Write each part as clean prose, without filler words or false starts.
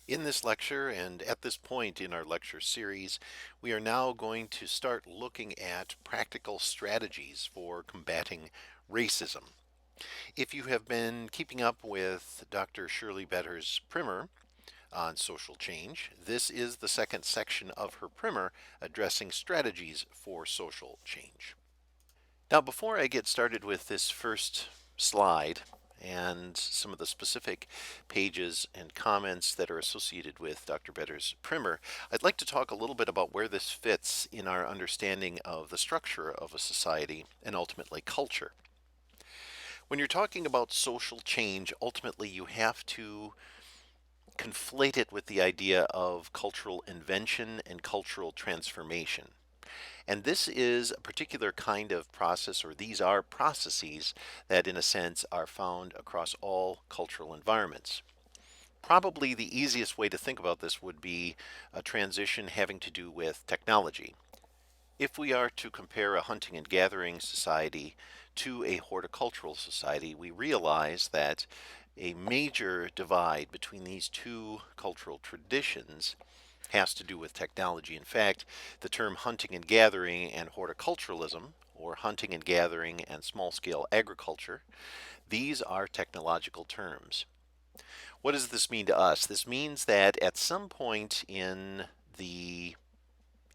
In this lecture and at this point in our lecture series, we are now going to start looking at practical strategies for combating racism. If you have been keeping up with Dr. Shirley Better's primer on social change, this is the second section of her primer addressing strategies for social change. Now, before I get started with this first slide and some of the specific pages and comments that are associated with Dr. Better's primer, I'd like to talk a little bit about where this fits in our understanding of the structure of a society and ultimately culture. When you're talking about social change, ultimately you have to conflate it with the idea of cultural invention and cultural transformation. And this is a particular kind of process, or these are processes that, in a sense, are found across all cultural environments. Probably the easiest way to think about this would be a transition having to do with technology. If we are to compare a hunting and gathering society to a horticultural society, we realize that a major divide between these two cultural traditions has to do with technology. In fact, the term hunting and gathering and horticulturalism, or hunting and gathering and small scale agriculture, these are technological terms. What does this mean to us? This means that at some point in the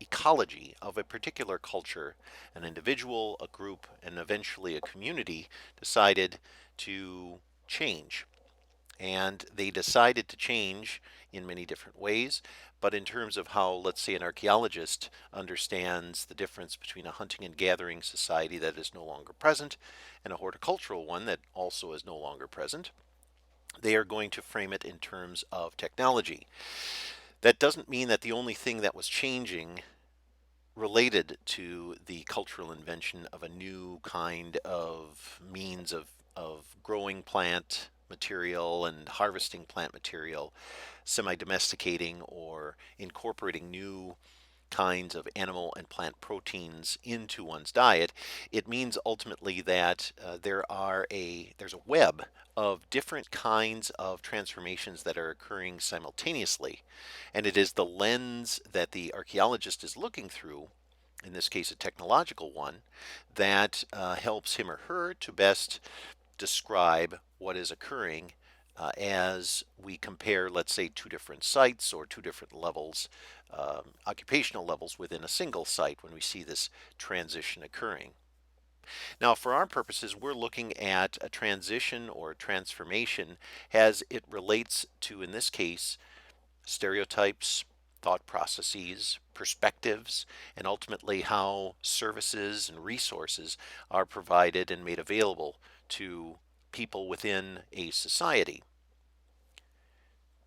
ecology of a particular culture, an individual, a group, and eventually a community decided to change. And they decided to change in many different ways. But in terms of how, let's say, an archaeologist understands the difference between a hunting and gathering society that is no longer present and a horticultural one that also is no longer present, they are going to frame it in terms of technology. That doesn't mean that the only thing that was changing related to the cultural invention of a new kind of means of growing plant material and harvesting plant material, semi-domesticating or incorporating new kinds of animal and plant proteins into one's diet. It means ultimately that there's a web of different kinds of transformations that are occurring simultaneously, and it is the lens that the archaeologist is looking through, in this case a technological one, that helps him or her to best describe what is occurring as we compare, let's say, two different sites or two different levels, occupational levels within a single site when we see this transition occurring. Now, for our purposes, we're looking at a transition or a transformation as it relates to, in this case, stereotypes, thought processes, perspectives, and ultimately how services and resources are provided and made available to people within a society.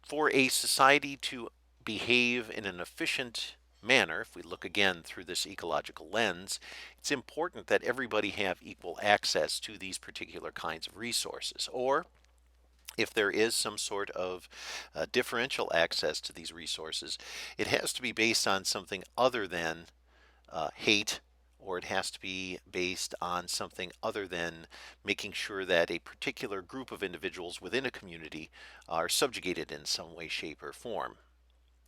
For a society to behave in an efficient manner, if we look again through this ecological lens, it's important that everybody have equal access to these particular kinds of resources. Or if there is some sort of differential access to these resources, it has to be based on something other than hate, or it has to be based on something other than making sure that a particular group of individuals within a community are subjugated in some way, shape, or form.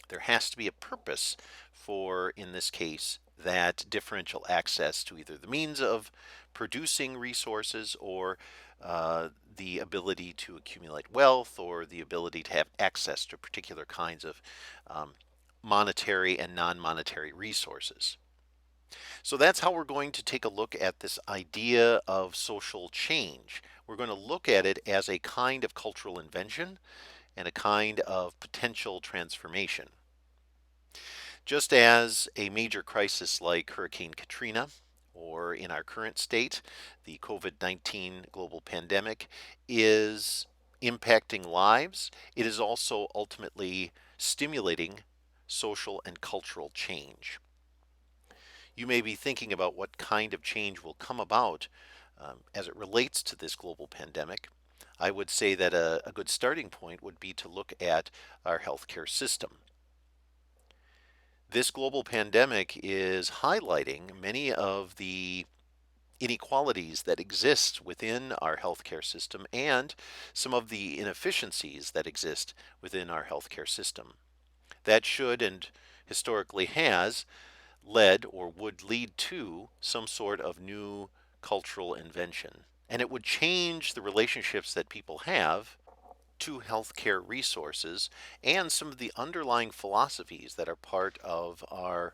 There has to be a purpose for, in this case, that differential access to either the means of producing resources or the ability to accumulate wealth or the ability to have access to particular kinds of um, monetary and non-monetary resources. So that's how we're going to take a look at this idea of social change. We're going to look at it as a kind of cultural invention and a kind of potential transformation. Just as a major crisis like Hurricane Katrina, or in our current state, the COVID-19 global pandemic, is impacting lives, it is also ultimately stimulating social and cultural change. You may be thinking about what kind of change will come about as it relates to this global pandemic. I would say that a good starting point would be to look at our healthcare system. This global pandemic is highlighting many of the inequalities that exist within our healthcare system and some of the inefficiencies that exist within our healthcare system. That should and historically has led or would lead to some sort of new cultural invention. And it would change the relationships that people have to healthcare resources and some of the underlying philosophies that are part of our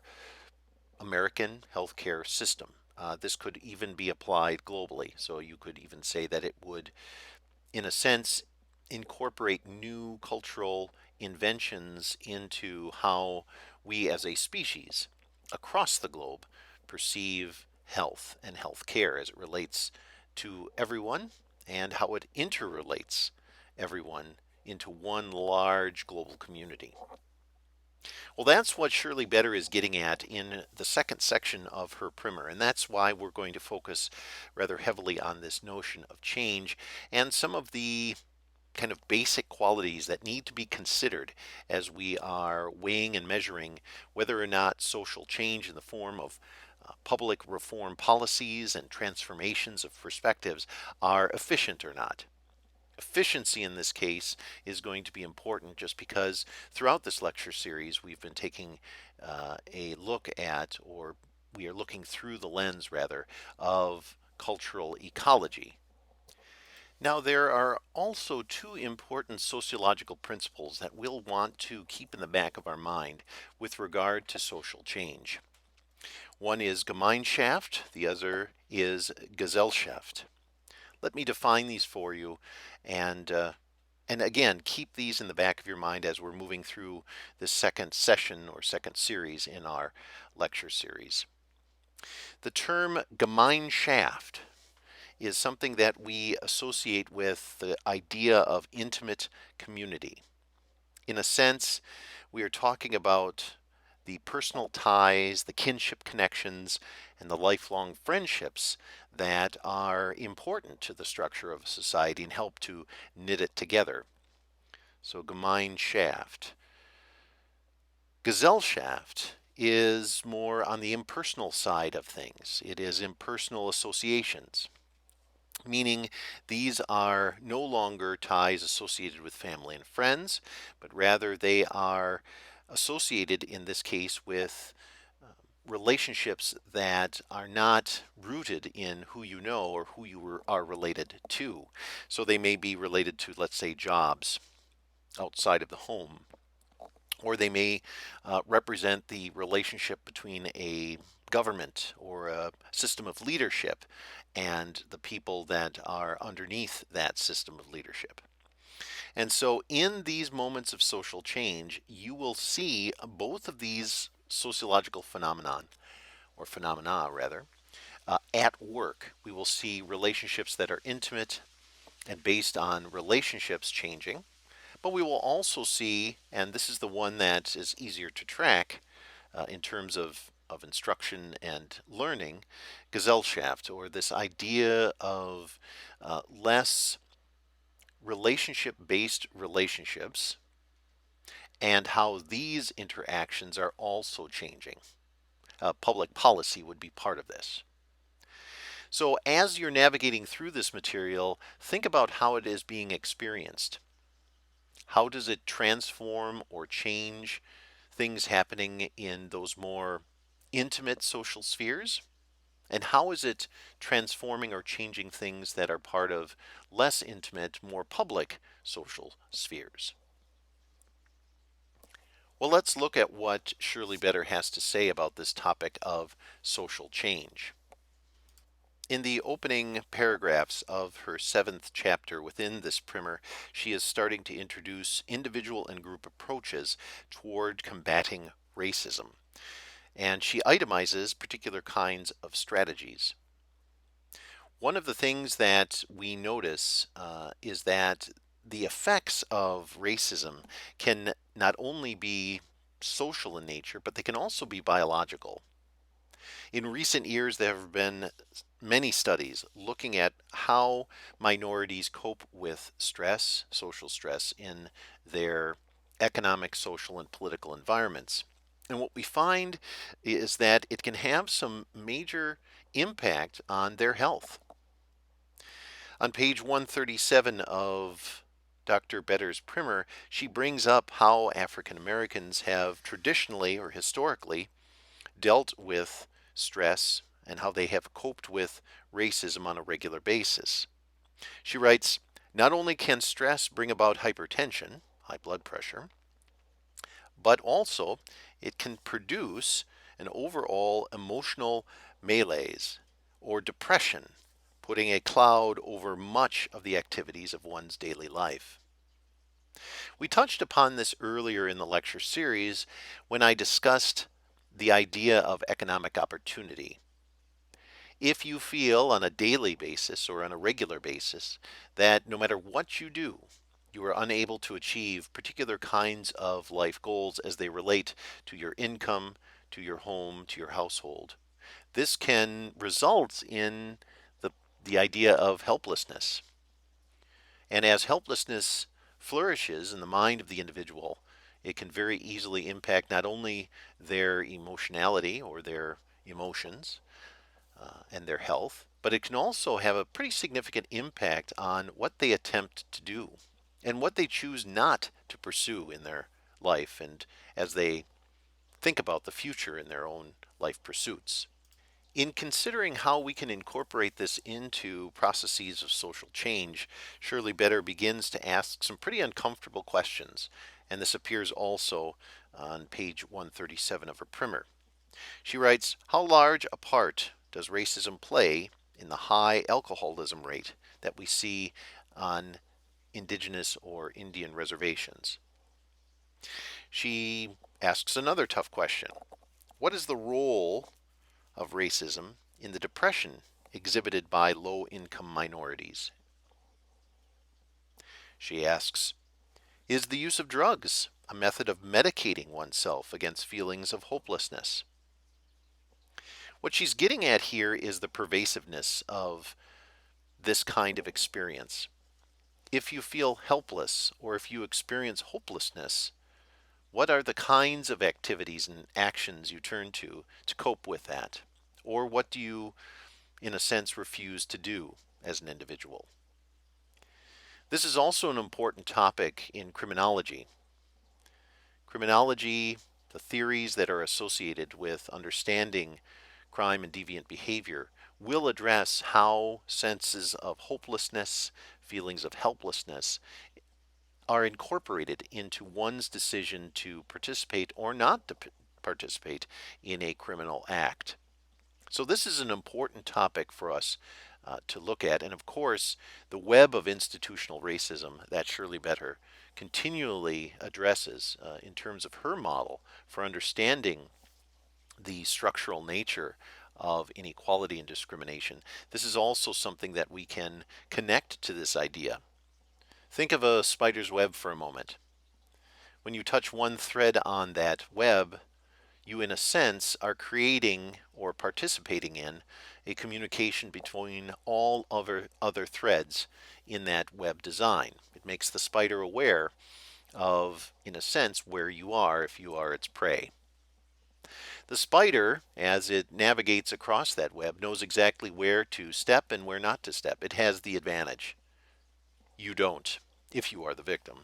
American healthcare system. This could even be applied globally. So you could even say that it would, in a sense, incorporate new cultural inventions into how we as a species across the globe perceive health and healthcare as it relates to everyone and how it interrelates everyone into one large global community. Well, that's what Shirley Better is getting at in the second section of her primer, and that's why we're going to focus rather heavily on this notion of change and some of the kind of basic qualities that need to be considered as we are weighing and measuring whether or not social change in the form of public reform policies and transformations of perspectives are efficient or not. Efficiency in this case is going to be important just because throughout this lecture series we've been taking a look at, or we are looking through the lens rather, of cultural ecology. Now, there are also two important sociological principles that we'll want to keep in the back of our mind with regard to social change. One is Gemeinschaft, the other is Gesellschaft. Let me define these for you, and again, keep these in the back of your mind as we're moving through this second session or second series in our lecture series. The term Gemeinschaft is something that we associate with the idea of intimate community. In a sense, we are talking about the personal ties, the kinship connections, and the lifelong friendships that are important to the structure of a society and help to knit it together. So Gemeinschaft. Gesellschaft is more on the impersonal side of things. It is impersonal associations, meaning these are no longer ties associated with family and friends, but rather they are associated in this case with relationships that are not rooted in who you know or who you are related to. So they may be related to, let's say, jobs outside of the home, or they may represent the relationship between a government or a system of leadership and the people that are underneath that system of leadership. And so in these moments of social change, you will see both of these sociological phenomenon, or phenomena rather, at work. We will see relationships that are intimate and based on relationships changing, but we will also see, and this is the one that is easier to track in terms of instruction and learning, Gesellschaft, or this idea of less relationship-based relationships and how these interactions are also changing. Public policy would be part of this. So as you're navigating through this material, think about how it is being experienced. How does it transform or change things happening in those more intimate social spheres? And how is it transforming or changing things that are part of less intimate, more public social spheres? Well, let's look at what Shirley Better has to say about this topic of social change. In the opening paragraphs of her 7th chapter within this primer, she is starting to introduce individual and group approaches toward combating racism. And she itemizes particular kinds of strategies. One of the things that we notice is that the effects of racism can not only be social in nature, but they can also be biological. In recent years, there have been many studies looking at how minorities cope with stress, social stress, in their economic, social, and political environments. And what we find is that it can have some major impact on their health. On page 137 of Dr. Better's primer, she brings up how African Americans have traditionally or historically dealt with stress and how they have coped with racism on a regular basis. She writes, not only can stress bring about hypertension, high blood pressure, but also it can produce an overall emotional malaise or depression, putting a cloud over much of the activities of one's daily life. We touched upon this earlier in the lecture series when I discussed the idea of economic opportunity. If you feel on a daily basis or on a regular basis that no matter what you do, you are unable to achieve particular kinds of life goals as they relate to your income, to your home, to your household, this can result in the idea of helplessness. And as helplessness flourishes in the mind of the individual, it can very easily impact not only their emotionality or their emotions, and their health, but it can also have a pretty significant impact on what they attempt to do and what they choose not to pursue in their life and as they think about the future in their own life pursuits. In considering how we can incorporate this into processes of social change, Shirley Better begins to ask some pretty uncomfortable questions, and this appears also on page 137 of her primer. She writes, how large a part does racism play in the high alcoholism rate that we see on indigenous or Indian reservations? She asks another tough question. What is the role of racism in the depression exhibited by low-income minorities? She asks, is the use of drugs a method of medicating oneself against feelings of hopelessness? What she's getting at here is the pervasiveness of this kind of experience. If you feel helpless or if you experience hopelessness, what are the kinds of activities and actions you turn to cope with that? Or what do you, in a sense, refuse to do as an individual? This is also an important topic in criminology. Criminology, the theories that are associated with understanding crime and deviant behavior, will address how senses of hopelessness, feelings of helplessness, are incorporated into one's decision to participate or not to participate in a criminal act. So this is an important topic for us to look at. And of course, the web of institutional racism that Shirley Better continually addresses in terms of her model for understanding the structural nature of inequality and discrimination. This is also something that we can connect to this idea. Think of a spider's web for a moment. When you touch one thread on that web, you in a sense are creating or participating in a communication between all other threads in that web design. It makes the spider aware of, in a sense, where you are if you are its prey. The spider, as it navigates across that web, knows exactly where to step and where not to step. It has the advantage. You don't, if you are the victim.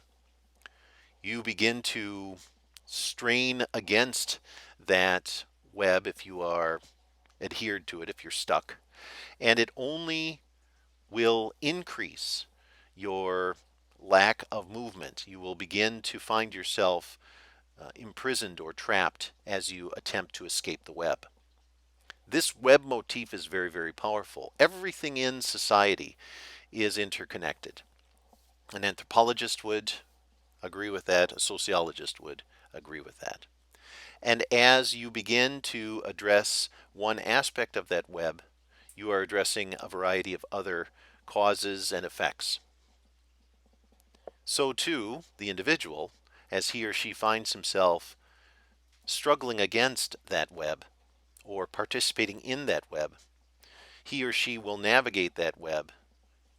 You begin to strain against that web if you are adhered to it, if you're stuck, and it only will increase your lack of movement. You will begin to find yourself imprisoned or trapped as you attempt to escape the web. This web motif is very, very powerful. Everything in society is interconnected. An anthropologist would agree with that, a sociologist would agree with that. And as you begin to address one aspect of that web, you are addressing a variety of other causes and effects. So too, the individual, as he or she finds himself struggling against that web or participating in that web, he or she will navigate that web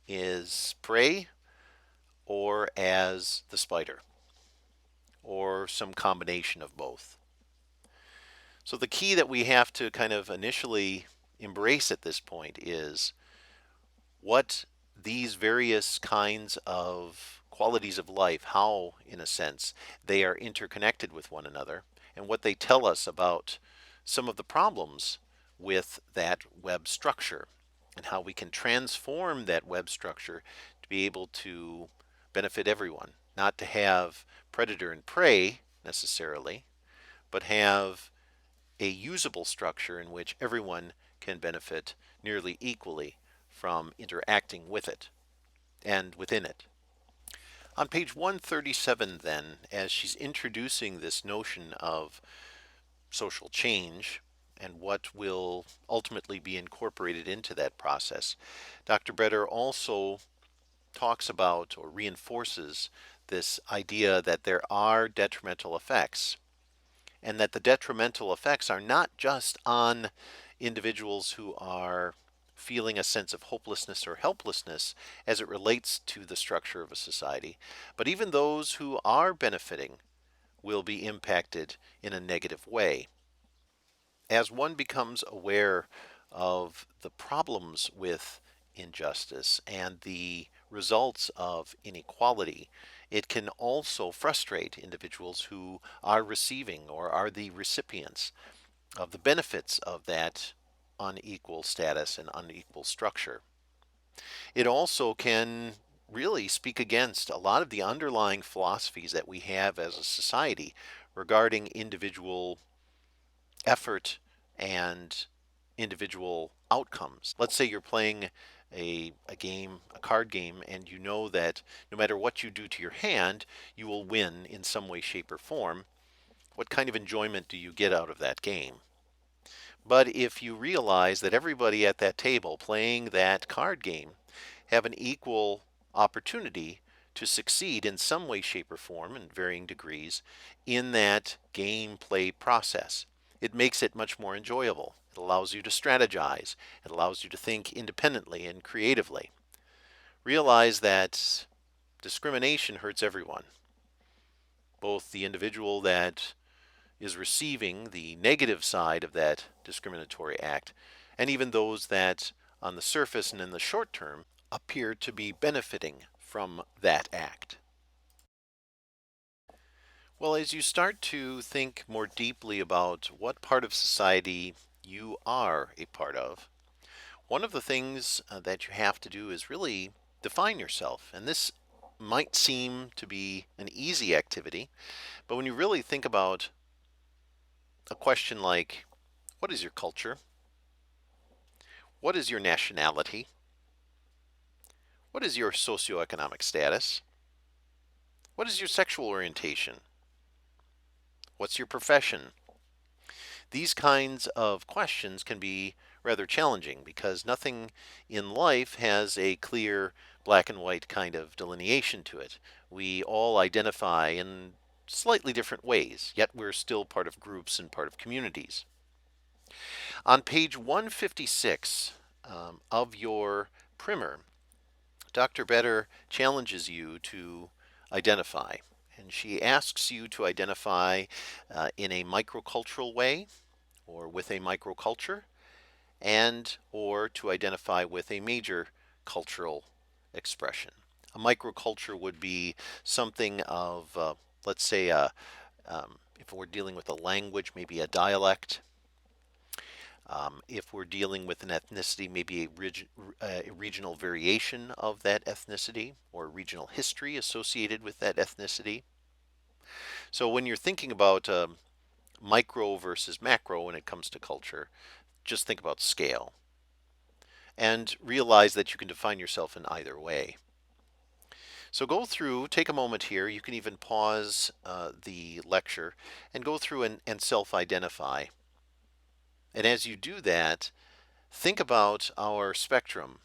as prey or as the spider, or some combination of both. So the key that we have to kind of initially embrace at this point is what these various kinds of qualities of life, how, in a sense, they are interconnected with one another, and what they tell us about some of the problems with that web structure, and how we can transform that web structure to be able to benefit everyone, not to have predator and prey necessarily, but have a usable structure in which everyone can benefit nearly equally from interacting with it and within it. On page 137, then, as she's introducing this notion of social change and what will ultimately be incorporated into that process, Dr. Bretter also talks about or reinforces this idea that there are detrimental effects, and that the detrimental effects are not just on individuals who are feeling a sense of hopelessness or helplessness as it relates to the structure of a society, but even those who are benefiting will be impacted in a negative way. As one becomes aware of the problems with injustice and the results of inequality, it can also frustrate individuals who are receiving or are the recipients of the benefits of that unequal status and unequal structure. It also can really speak against a lot of the underlying philosophies that we have as a society regarding individual effort and individual outcomes. Let's say you're playing a game, a card game, and you know that no matter what you do to your hand, you will win in some way, shape, or form. What kind of enjoyment do you get out of that game? But if you realize that everybody at that table playing that card game have an equal opportunity to succeed in some way, shape, or form in varying degrees in that gameplay process, it makes it much more enjoyable. It allows you to strategize. It allows you to think independently and creatively. Realize that discrimination hurts everyone, both the individual that is receiving the negative side of that discriminatory act, and even those that, on the surface and in the short term, appear to be benefiting from that act. Well, as you start to think more deeply about what part of society you are a part of, one of the things that you have to do is really define yourself. And this might seem to be an easy activity, but when you really think about a question like, what is your culture? What is your nationality? What is your socioeconomic status? What is your sexual orientation? What's your profession? These kinds of questions can be rather challenging because nothing in life has a clear black and white kind of delineation to it. We all identify in slightly different ways, yet we're still part of groups and part of communities. On page 156 of your primer, Dr. Better challenges you to identify, and she asks you to identify in a microcultural way or with a microculture, and or to identify with a major cultural expression. A microculture would be something of, let's say, if we're dealing with a language, maybe a dialect. If we're dealing with an ethnicity, maybe a regional variation of that ethnicity or regional history associated with that ethnicity. So when you're thinking about micro versus macro when it comes to culture, just think about scale and realize that you can define yourself in either way. So go through, take a moment here. You can even pause the lecture and go through and self-identify. And as you do that, think about our spectrum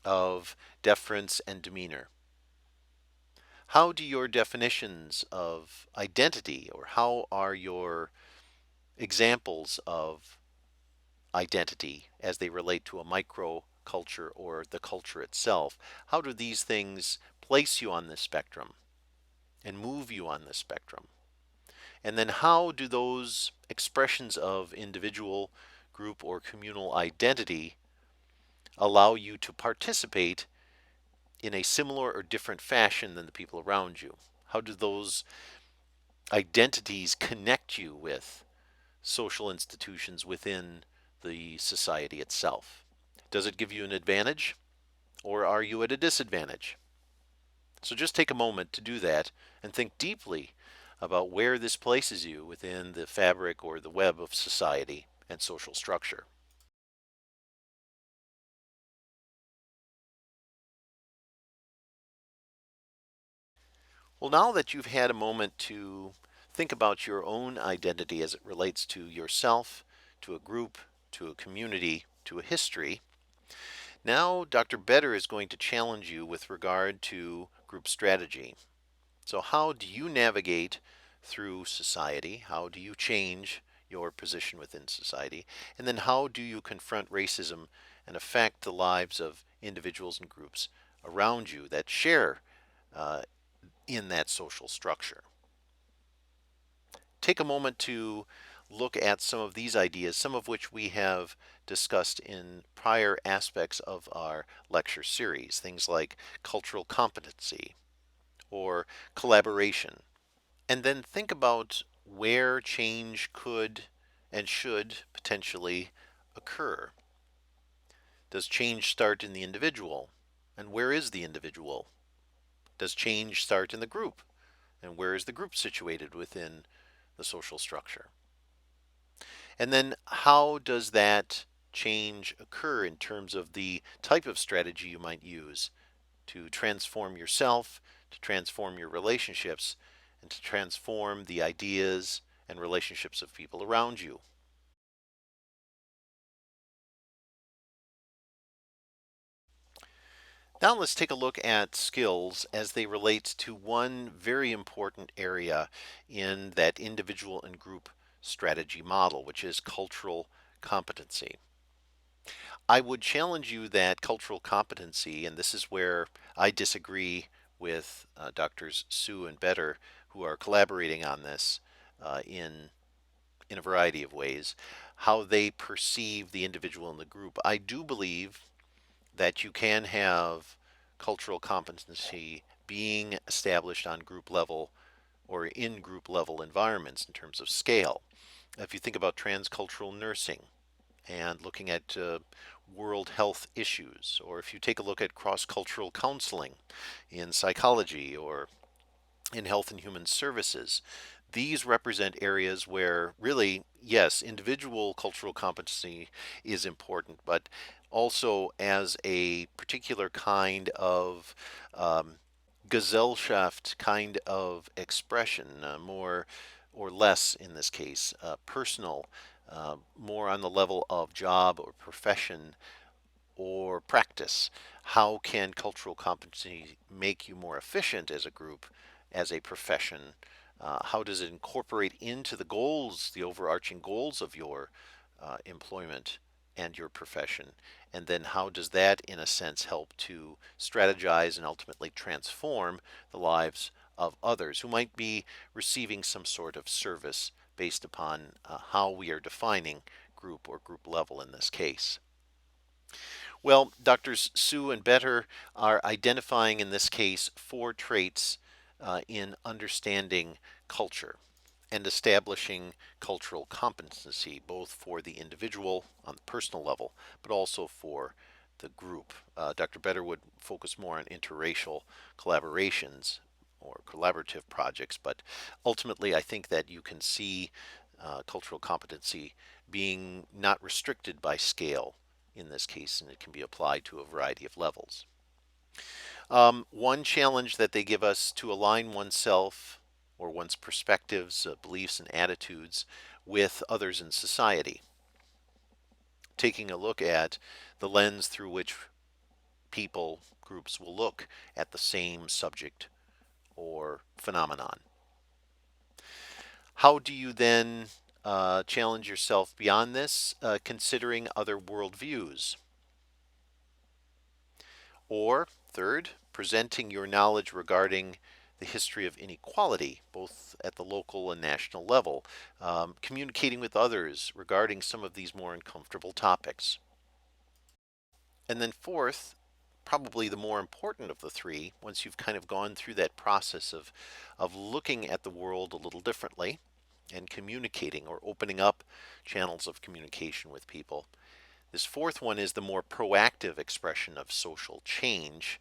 of deference and demeanor. How do your definitions of identity, or how are your examples of identity as they relate to a micro culture or the culture itself, how do these things place you on this spectrum and move you on this spectrum? And then how do those expressions of individual, group, or communal identity allow you to participate in a similar or different fashion than the people around you? How do those identities connect you with social institutions within the society itself? Does it give you an advantage, or are you at a disadvantage? So just take a moment to do that and think deeply about where this places you within the fabric or the web of society and social structure. Well, now that you've had a moment to think about your own identity as it relates to yourself, to a group, to a community, to a history, now Dr. Better is going to challenge you with regard to group strategy. So, how do you navigate through society? How do you change your position within society? And then, how do you confront racism and affect the lives of individuals and groups around you that share uh, in that social structure? Take a moment to look at some of these ideas, some of which we have discussed in prior aspects of our lecture series, things like cultural competency or collaboration. And then think about where change could and should potentially occur. Does change start in the individual? And where is the individual? Does change start in the group? And where is the group situated within the social structure? And then how does that change occur in terms of the type of strategy you might use to transform yourself, to transform your relationships, and to transform the ideas and relationships of people around you? Now let's take a look at skills as they relate to one very important area in that individual and group strategy model, which is cultural competency. I would challenge you that cultural competency, and this is where I disagree with Doctors Sue and Better, who are collaborating on this in a variety of ways, how they perceive the individual and the group. I do believe that you can have cultural competency being established on group level or in group level environments in terms of scale. If you think about transcultural nursing and looking at world health issues, or if you take a look at cross cultural counseling in psychology or in health and human services, these represent areas where really, yes, individual cultural competency is important, but also as a particular kind of um, Gesellschaft kind of expression, more or less in this case, personal, more on the level of job or profession or practice. How can cultural competency make you more efficient as a group, as a profession? How does it incorporate into the goals, the overarching goals of your employment and your profession? And then how does that, in a sense, help to strategize and ultimately transform the lives of others who might be receiving some sort of service based upon how we are defining group or group level in this case? Well, Doctors Sue and Better are identifying in this case four traits in understanding culture and establishing cultural competency, both for the individual on the personal level, but also for the group. Dr. Better would focus more on interracial collaborations or collaborative projects, but ultimately I think that you can see cultural competency being not restricted by scale in this case, and it can be applied to a variety of levels. One challenge that they give us to align oneself or one's perspectives, beliefs, and attitudes with others in society, taking a look at the lens through which people, groups will look at the same subject or phenomenon. How do you then challenge yourself beyond this, considering other worldviews? Or, third, presenting your knowledge regarding the history of inequality, both at the local and national level, communicating with others regarding some of these more uncomfortable topics. And then fourth, probably the more important of the three, once you've kind of gone through that process of looking at the world a little differently and communicating or opening up channels of communication with people, this fourth one is the more proactive expression of social change,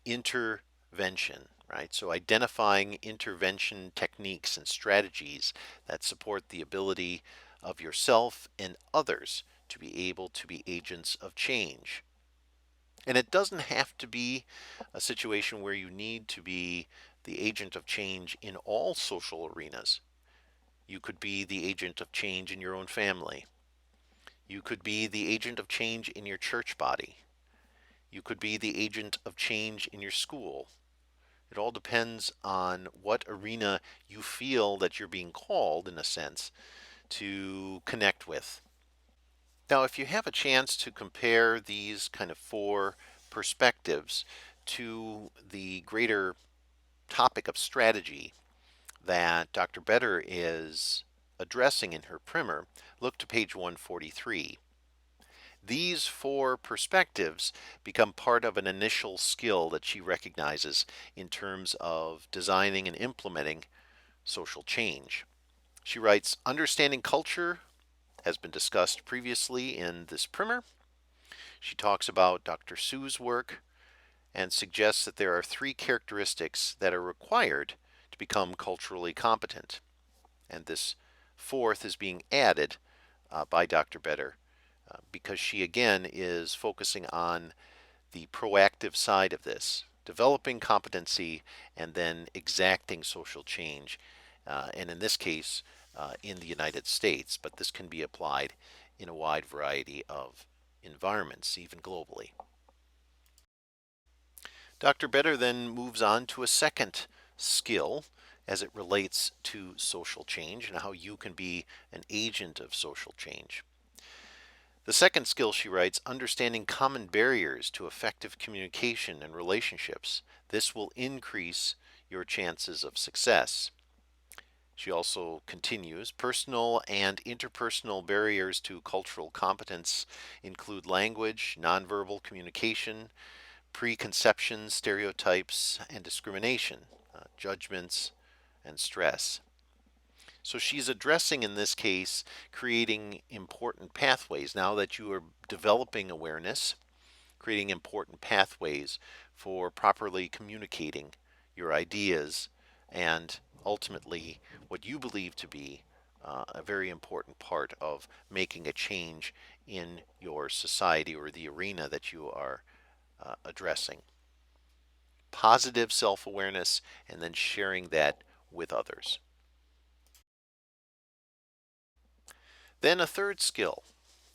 intervention, right? So identifying intervention techniques and strategies that support the ability of yourself and others to be able to be agents of change. And it doesn't have to be a situation where you need to be the agent of change in all social arenas. You could be the agent of change in your own family. You could be the agent of change in your church body. You could be the agent of change in your school. It all depends on what arena you feel that you're being called, in a sense, to connect with. Now, if you have a chance to compare these kind of four perspectives to the greater topic of strategy that Dr. Better is addressing in her primer, look to page 143. These four perspectives become part of an initial skill that she recognizes in terms of designing and implementing social change. She writes, understanding culture has been discussed previously in this primer. She talks about Dr. Sue's work and suggests that there are three characteristics that are required to become culturally competent. And this fourth is being added by Dr. Better because she again is focusing on the proactive side of this, developing competency and then exacting social change. And in this case, in the United States, but this can be applied in a wide variety of environments, even globally. Dr. Better then moves on to a second skill as it relates to social change and how you can be an agent of social change. The second skill, she writes, understanding common barriers to effective communication and relationships. This will increase your chances of success. She also continues, personal and interpersonal barriers to cultural competence include language, nonverbal communication, preconceptions, stereotypes, and discrimination, judgments, and stress. So she's addressing, in this case, creating important pathways. Now that you are developing awareness, creating important pathways for properly communicating your ideas and ultimately what you believe to be a very important part of making a change in your society or the arena that you are addressing. Positive self awareness and then sharing that with others. Then a third skill.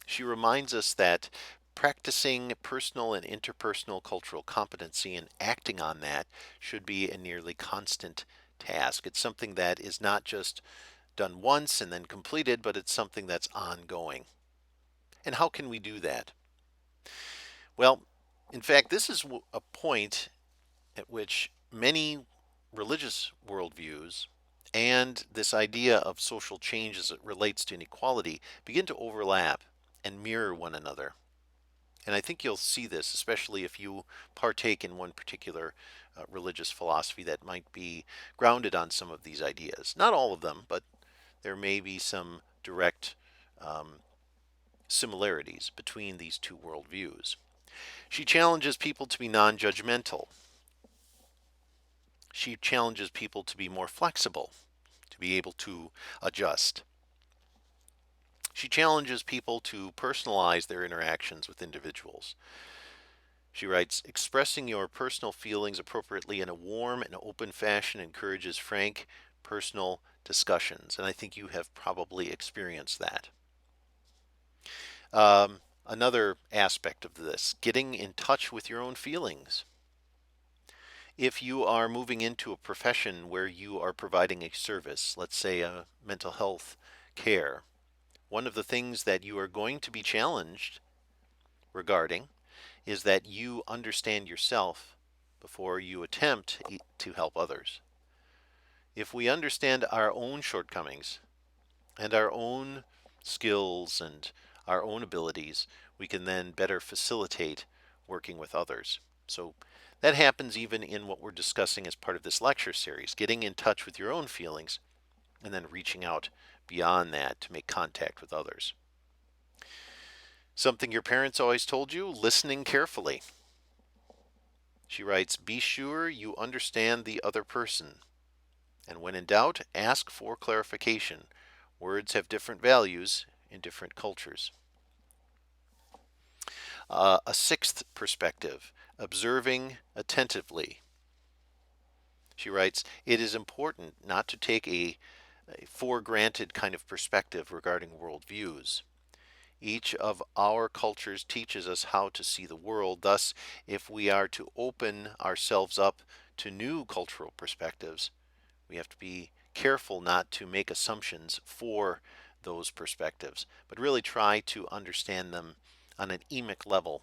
She reminds us that practicing personal and interpersonal cultural competency and acting on that should be a nearly constant task. It's something that is not just done once and then completed, but it's something that's ongoing. And how can we do that? Well, in fact, this is a point at which many religious worldviews and this idea of social change as it relates to inequality begin to overlap and mirror one another. And I think you'll see this, especially if you partake in one particular religious philosophy that might be grounded on some of these ideas. Not all of them, but there may be some direct similarities between these two worldviews. She challenges people to be non judgmental. She challenges people to be more flexible, to be able to adjust. She challenges people to personalize their interactions with individuals. She writes, expressing your personal feelings appropriately in a warm and open fashion encourages frank, personal discussions. And I think you have probably experienced that. Another aspect of this, getting in touch with your own feelings. If you are moving into a profession where you are providing a service, let's say a mental health care, one of the things that you are going to be challenged regarding is that you understand yourself before you attempt to help others. If we understand our own shortcomings and our own skills and our own abilities, we can then better facilitate working with others. So that happens even in what we're discussing as part of this lecture series, getting in touch with your own feelings and then reaching out beyond that to make contact with others. Something your parents always told you, listening carefully. She writes, be sure you understand the other person. And when in doubt, ask for clarification. Words have different values in different cultures. A sixth perspective, observing attentively. She writes, it is important not to take a for granted kind of perspective regarding worldviews. Each of our cultures teaches us how to see the world. Thus, if we are to open ourselves up to new cultural perspectives, we have to be careful not to make assumptions for those perspectives, but really try to understand them on an emic level.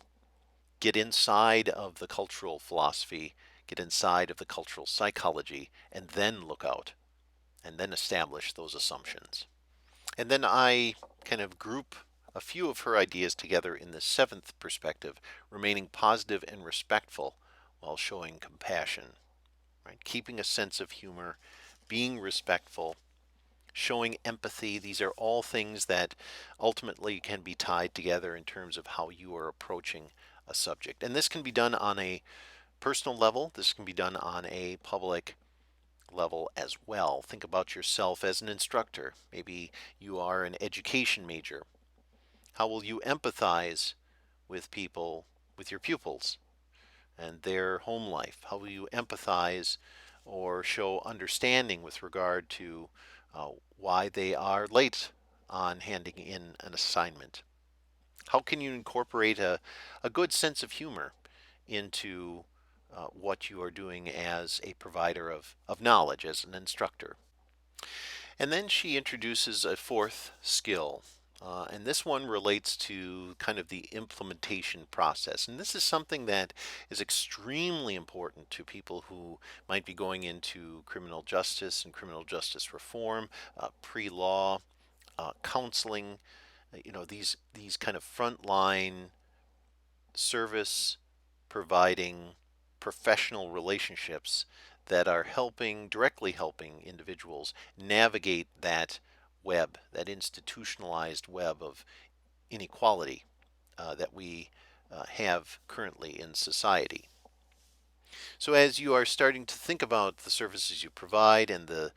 Get inside of the cultural philosophy, get inside of the cultural psychology, and then look out, and then establish those assumptions. And then I kind of group a few of her ideas together in the seventh perspective, remaining positive and respectful while showing compassion. Right? Keeping a sense of humor, being respectful, showing empathy. These are all things that ultimately can be tied together in terms of how you are approaching a subject. And this can be done on a personal level. This can be done on a public level as well. Think about yourself as an instructor. Maybe you are an education major. How will you empathize with people, with your pupils and their home life? How will you empathize or show understanding with regard to why they are late on handing in an assignment? How can you incorporate a good sense of humor into what you are doing as a provider of knowledge, as an instructor? And then she introduces a fourth skill. And this one relates to kind of the implementation process. And this is something that is extremely important to people who might be going into criminal justice and criminal justice reform, pre-law, counseling, these kind of frontline service providing professional relationships that are directly helping individuals navigate that web, that institutionalized web of inequality that we have currently in society. So as you are starting to think about the services you provide and the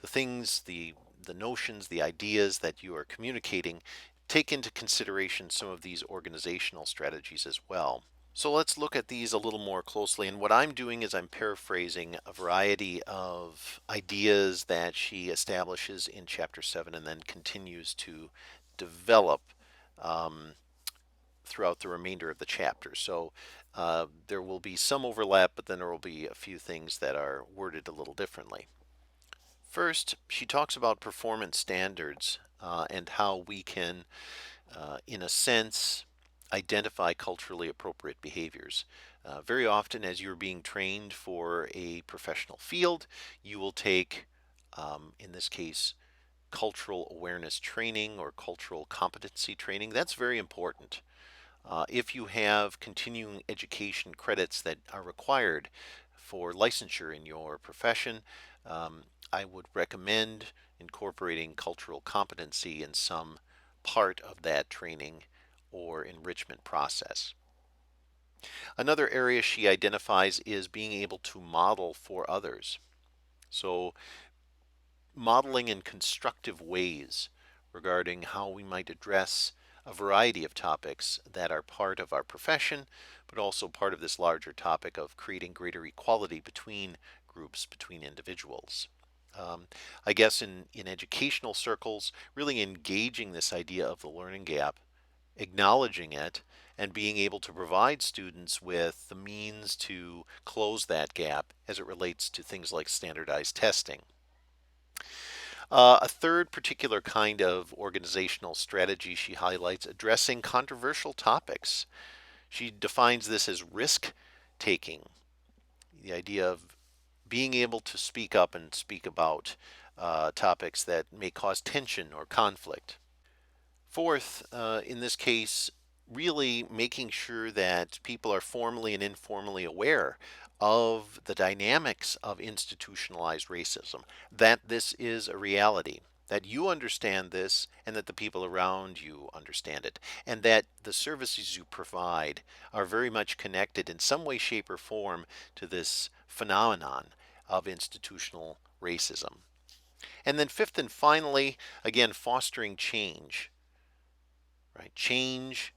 things, the notions, the ideas that you are communicating, take into consideration some of these organizational strategies as well. So let's look at these a little more closely. And what I'm doing is I'm paraphrasing a variety of ideas that she establishes in Chapter 7 and then continues to develop throughout the remainder of the chapter. So there will be some overlap, but then there will be a few things that are worded a little differently. First, she talks about performance standards and how we can, in a sense, identify culturally appropriate behaviors. Very often, as you're being trained for a professional field, you will take, in this case, cultural awareness training or cultural competency training. That's very important. If you have continuing education credits that are required for licensure in your profession, I would recommend incorporating cultural competency in some part of that training or enrichment process. Another area she identifies is being able to model for others. So modeling in constructive ways regarding how we might address a variety of topics that are part of our profession, but also part of this larger topic of creating greater equality between groups, between individuals. I guess in educational circles, really engaging this idea of the learning gap, acknowledging it, and being able to provide students with the means to close that gap as it relates to things like standardized testing. A third particular kind of organizational strategy she highlights, addressing controversial topics. She defines this as risk taking. the idea of being able to speak up and speak about topics that may cause tension or conflict. Fourth, in this case, really making sure that people are formally and informally aware of the dynamics of institutionalized racism, that this is a reality, that you understand this and that the people around you understand it, and that the services you provide are very much connected in some way, shape, or form to this phenomenon of institutional racism. And then fifth and finally, again, fostering change, right? Change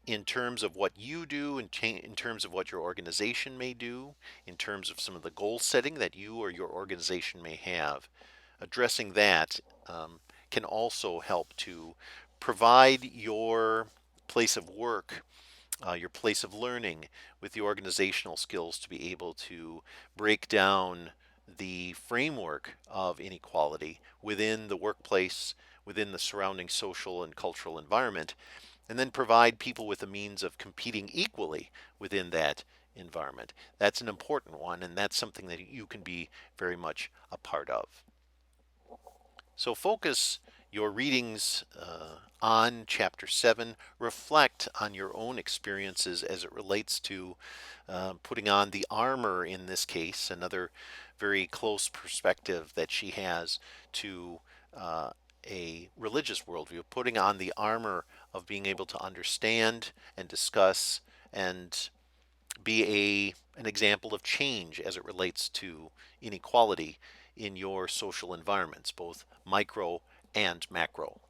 in terms of what you do, and in terms of what your organization may do, in terms of some of the goal setting that you or your organization may have. Addressing that can also help to provide your place of work, your place of learning, with the organizational skills to be able to break down the framework of inequality within the workplace, within the surrounding social and cultural environment, and then provide people with a means of competing equally within that environment. That's an important one, and that's something that you can be very much a part of. So focus your readings on Chapter 7. Reflect on your own experiences as it relates to putting on the armor in this case, another very close perspective that she has to a religious worldview, putting on the armor of being able to understand and discuss and be an example of change as it relates to inequality in your social environments, both micro and macro.